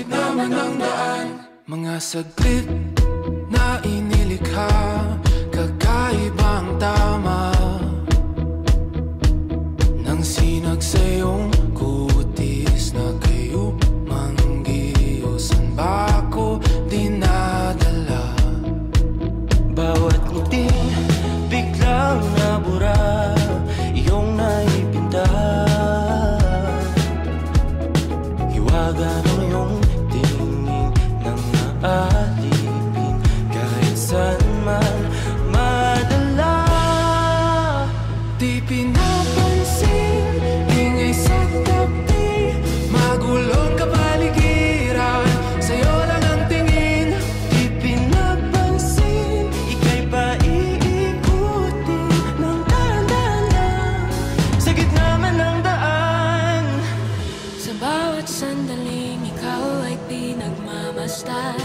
naman ang daan. Mga saglit na inilikha, kakaibang tama nang sinag sa iyong kutis na kayo manggiyosan ba ako dinadala? Bawat ngiting biglang nabura, iyong naipinta. Hiwaga ng iyong tingin nang naalipin, kahit saan man madala. Di pinapansin, ingay sa tabi, magulong kapaligiran, sa'yo lang ang tingin. Di pinapansin, ika'y paiikutin ng dahan-dahan sa gitna man ng daan. Sa bawat sandaling ikaw ay pinagmamasdan,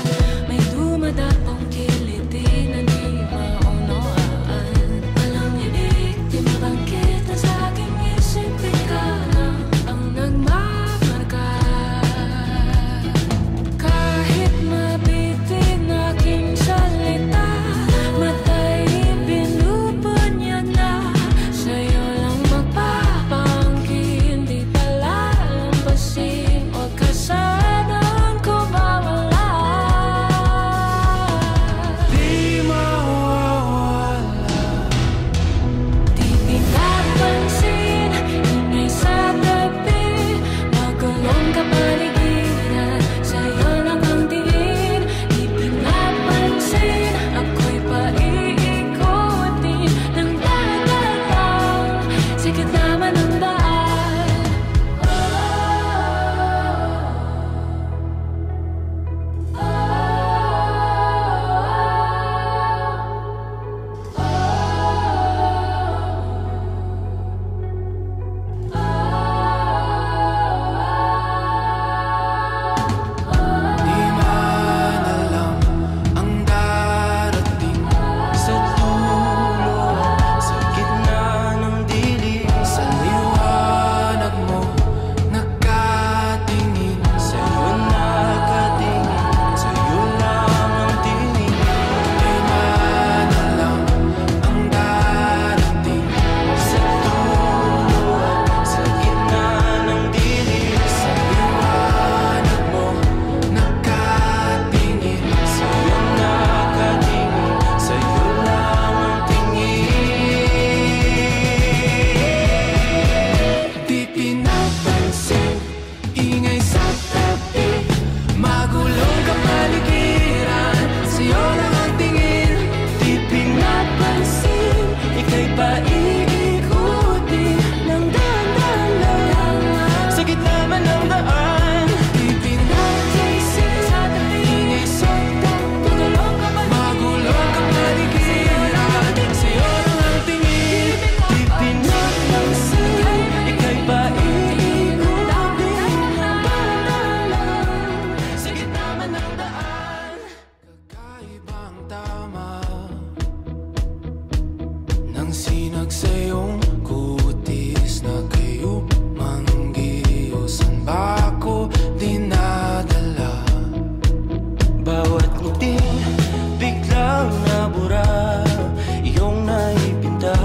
may dumadapong kiliti na di maunawaan. Walang ibig, di mabangkit na sa aking isip, ikaw lang ang nagmamarka. Kahit mabitin aking salita, matay binubunyag na, sa'yo lang magpapangkin, di palalampasin, huwag ka sanang kumawala. Di mawawala. Di pinapansin, ingay sa tabi, magulong kapaligiran, sa'yo lang ang tingin. Di pinapansin, ako'y paiikutin ng dahan-dahan sa gitna man ng daan. Di man alam ang darating Sa dulo, sa gitna ng dilim, sa liwanag mo, nakatingin. sa'yo nakatingin, sa'yo lang ang tingin. Di man alam ang darating Sa dulo, sa gitna ng dilim, sa liwanag mo, nakatingin. sa'yo nakatingin, sa'yo lang ang tingin. Di pinapansin, ingay sa tabi, magulong kapaligiran, sa'yo lang ang tingin. Di pinapansin, ika'y paiikutin ng dahan-dahan sa gitna man ng daan. Di pinapansin, ingay sa tabi, magulong kapaligiran, sa'yo lang ang tingin. Di pinapansin, ika'y paiikutin ng dahan-dahan sa gitna man ng daan. Kakaibang tama nang sinag sa iyong kutis na kayo manggiyosan ba ako dinadala? Bawat ngiting biglang nabura, iyong naipinta.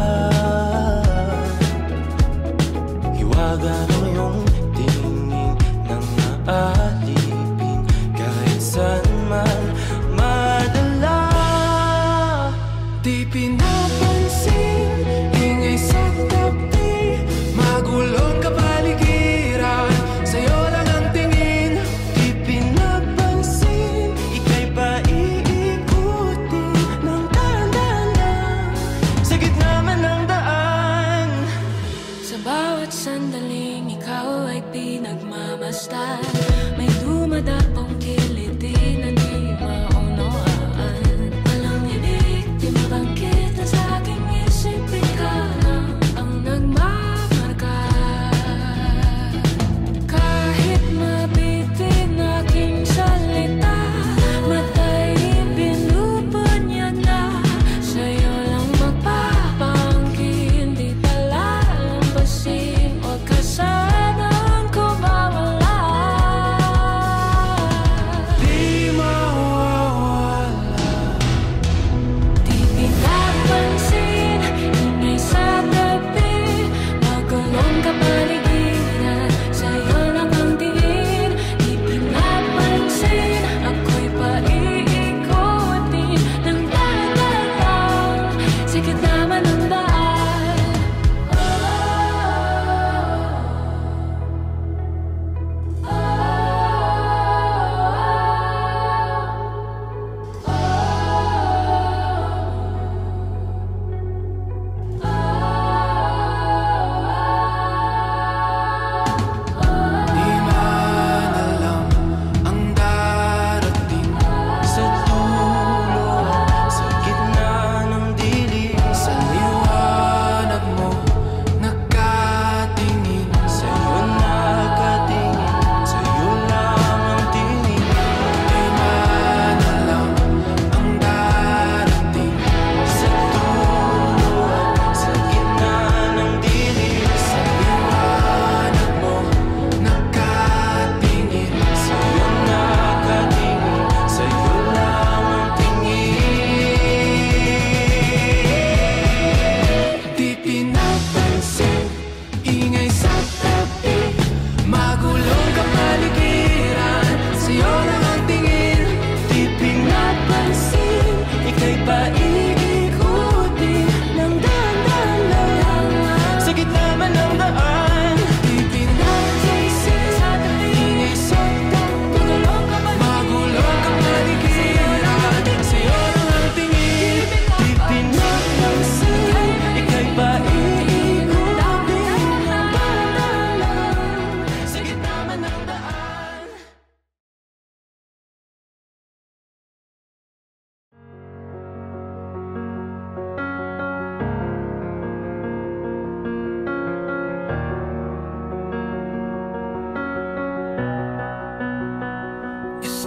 Hiwaga ng iyong tingin nang naalipin, kahit saan man madala. Di pinapansin, ingay sa tabi, magulong kapaligiran, sa'yo lang ang tingin. Di pinapansin, ika'y paiikutin ng dahan-dahan sa gitna man ng daan. Sa bawat sandaling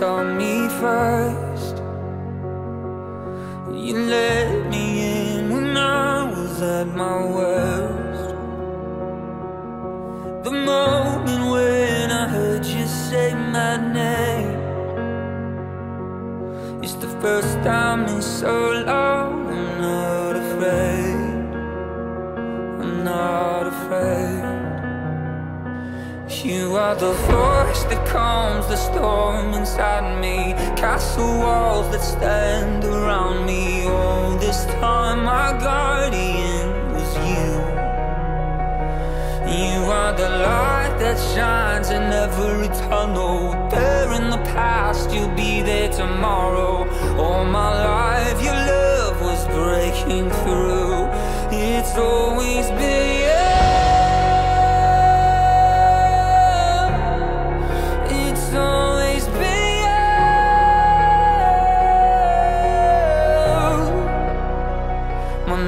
tell me first. You let me in when I was at my worst. The moment when I heard you say my name, it's the first time in so long. I'm not afraid, I'm not afraid. You are the force that calms the storm inside me, castle walls that stand around me. All this time my guardian was you. You are the light that shines in every tunnel. There in the past, you'll be there tomorrow. All my life your love was breaking through. It's always been you.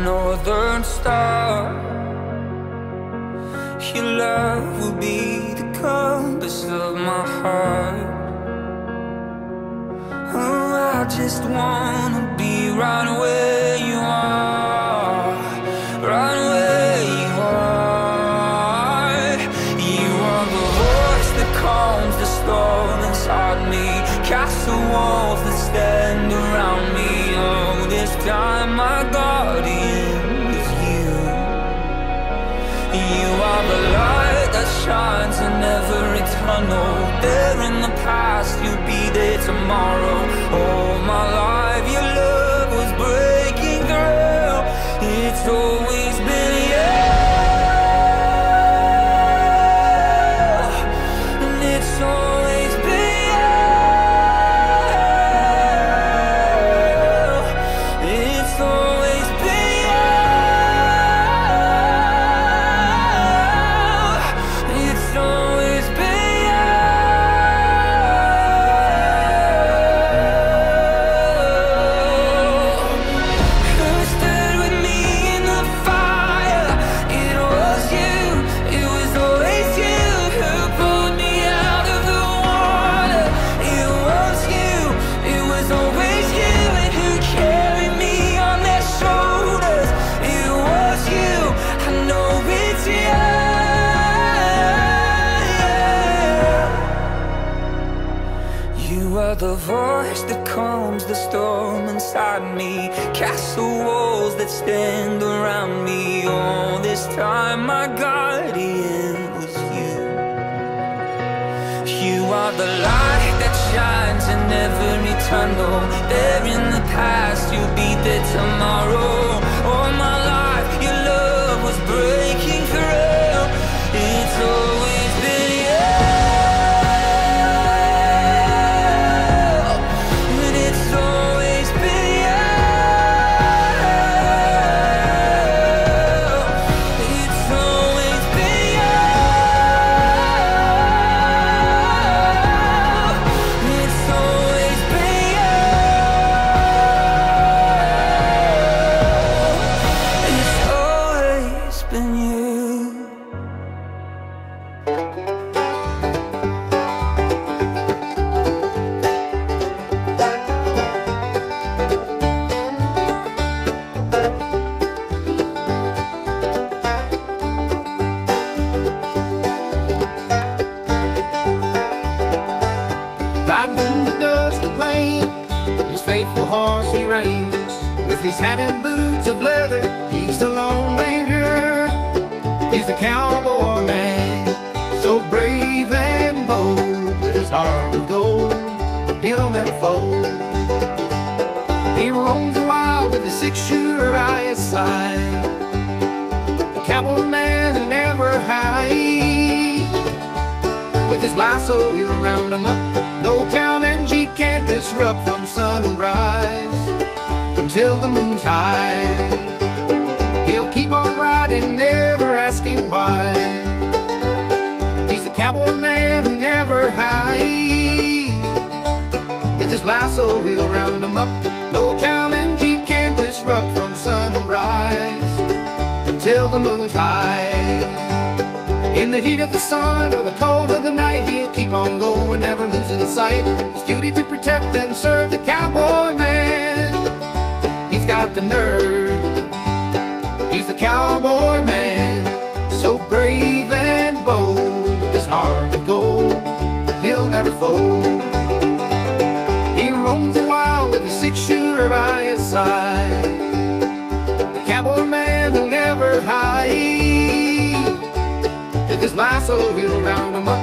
Northern star, your love will be the compass of my heart. Oh, I just wanna be right where you are, right where you are. You are the voice that calms the storm inside me, castle walls that stand around me. Oh, this time my guardian is you. You are the light that shines in every tunnel. There in the past, you'll be there tomorrow. All my life your love was breaking through. It's always been you, and it's always been you. It's always been you. It's always been you. Who stood with me in the fire? It was you. It was always you who pulled me out of the water. It was you. It was always you, and who carried me on their shoulders. It was you. I know it's you. You are the voice that calms the storm inside me, castle walls that stand around me. All this time my guardian was you. You are the light that shines in every tunnel. There in the past, you'll be there tomorrow. All my life your love was breaking through. It's always been you, and it's always been you. It's always been you. It's always been you. It's always been you. Like wind does the plain, his faithful horse he reins. With his hat and boots of leather, he's the Lone Ranger. He's the cowboy man, so brave and bold. With his heart of gold, he'll never fold. He roams wild with a six-shooter by his side. The cowboy man who never hides. With his lasso he'll round him up. No town and G can't disrupt from sunrise until the moon's high. He'll keep on riding, never asking why. He's the cowboy man who never hides. With his lasso he'll round him up. No town and G can't disrupt from sunrise until till the moon's high. In the heat of the sun or the cold of the night, he'll keep on going, never losing sight. His duty to protect and serve the cowboy man. He's got the nerve, he's the cowboy man. So brave and bold, his heart of gold, he'll never fold. He roams the wild with a six-shooter by his side. The cowboy man will never hide. With his lasso, he'll round him up